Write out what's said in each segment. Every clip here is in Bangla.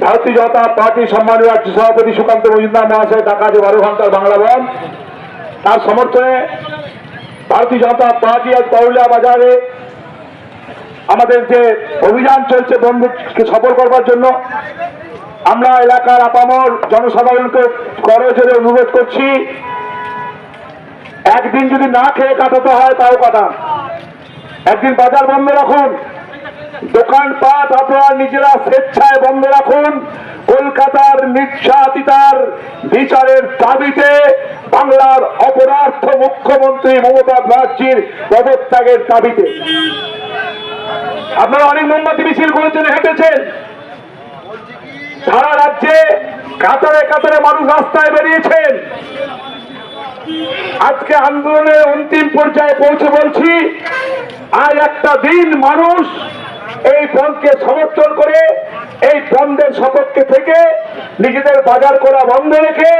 ভারতীয় জনতা পার্টি সম্মানীয় রাজ্য সভাপতি সুকান্ত মজুমদার মহাশয় ডাকা যে 12 ঘন্টার বাংলা বন্ধ, তার সমর্থনে ভারতীয় জনতা পার্টি আজ পারুলিয়া বাজারে আমাদের যে অভিযান চলছে বন্ধকে সফল করবার জন্য, আমরা এলাকার আপামর জনসাধারণকে করজোরে অনুরোধ করছি, একদিন যদি না খেয়ে কাটাতে হয় তাও কাটান। একদিন বাজার বন্ধ রাখুন, দোকানপাট আপনারা নিজেরা স্বেচ্ছায় বন্ধ রাখুন। কলকাতার নির্যাতিতার বিচারের দাবিতে, বাংলার অপরার্থ মুখ্যমন্ত্রী মমতা ব্যানার্জির পদত্যাগের দাবিতে আপনারা অনেক মোমবাতি মিছিল করেছেন, হেঁটেছেন। সারা রাজ্যে কাতারে কাতারে মানুষ রাস্তায় বেরিয়েছেন। আজকে আন্দোলনের অন্তিম পর্যায়ে পৌঁছে বলছি, আর একটা দিন মানুষ এই বন্ধকে সমর্থন করে, এই বন্ধের সপক্ষে থেকে নিজেদের বাজার করা বন্ধ রেখে,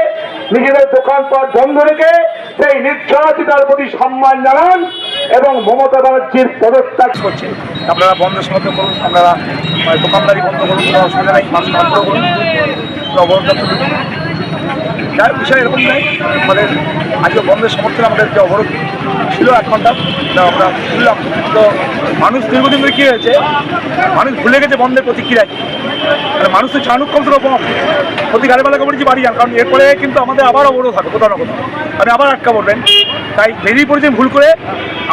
নিজেদের দোকানপাট বন্ধ রেখে সেই নির্যাতিতার প্রতি সম্মান জানান এবং মমতা ব্যানার্জির পদত্যাগ করছেন। আপনারা বন্ধের সমর্থন করুন, আপনারা দোকানদারি বন্ধ করুন, কোনো অসুবিধা নেই, মানুষ আগ্রহ করুন, অবরোধ যার বিষয় এরকম নেই। আমাদের আজকে বন্ধের সমর্থনে আমাদের যে অবরোধ ছিল 1 ঘন্টা, আমরা শুনলাম। তো মানুষ দীর্ঘদিন ধরে কী হয়েছে, মানুষ ভুলে গেছে বন্ধের প্রতিক্রিয়া কি। মানে মানুষের চাণুক্ষমতা কম, প্রতি গাড়িওয়ালাকে বলেছি বাড়ি যান, কারণ এরপরে কিন্তু আমাদের আবার অবরোধ হবে কোথাও না কোথাও, মানে আবার আটকা পড়বেন। তাই বেরিয়ে পড়েছেন ভুল করে,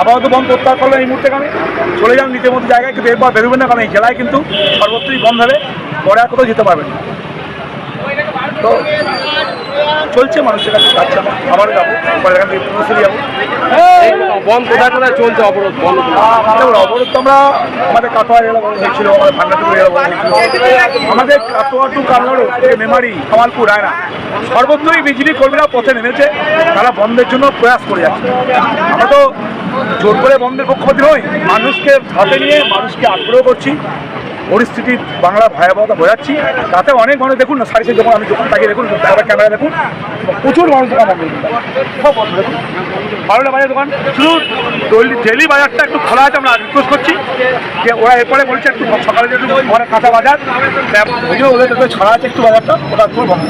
আপাতত বন্ধ প্রত্যাহার করলেন এই মুহূর্তে, কারণে চলে যান নিজের মতো জায়গায়, কিন্তু এরপর বেরোবেন না, কারণ এই জেলায় কিন্তু সর্বত্রই বন্ধ হবে, পরে আর কোথাও যেতে পারবেন। তো চলছে, মানুষের কাছে যাচ্ছে, আবার যাবো, এখান থেকে পৌঁছে যাবো। বন্ধ কোথায় কোথায় চলছে অবরোধ? অবরোধ তো আমরা আমাদের কাটোয়া জেলা বন্ধ হয়েছিল, আমাদের ভান্ডারপুর জেলা বন্ধ হয়েছিল, আমাদের কাটোয়া টু কালনাড়ু, মেমারি, কামালপুর, রায়না সর্বত্রই বিজেপি কর্মীরা পথে নেমেছে, তারা বন্ধের জন্য প্রয়াস করে যাচ্ছে। আমরা তো জোর করে বন্ধের পক্ষপাতী নই, মানুষকে হাতে নিয়ে মানুষকে আগ্রহ করছি, পরিস্থিতি বাংলার ভয়াবহতা বোঝাচ্ছি। তাতে অনেক মানুষ দেখুন না, সাইডে যখন আমি দোকান থাকি দেখুন, ক্যামেরা দেখুন, প্রচুর মানুষ দোকান বন্ধ, সব বন্ধ। দেখুন বারোটা বাজার দোকান, শুধু ডেলি বাজারটা একটু খোলা আছে। আমরা রিকোয়েস্ট করছি যে ওরা এরপরে বলছে একটু সকালে যেহেতু অনেক কাঁচা বাজার, বুঝে ওদের ছড়া আছে একটু বাজারটা, ওটা একটু বন্ধ।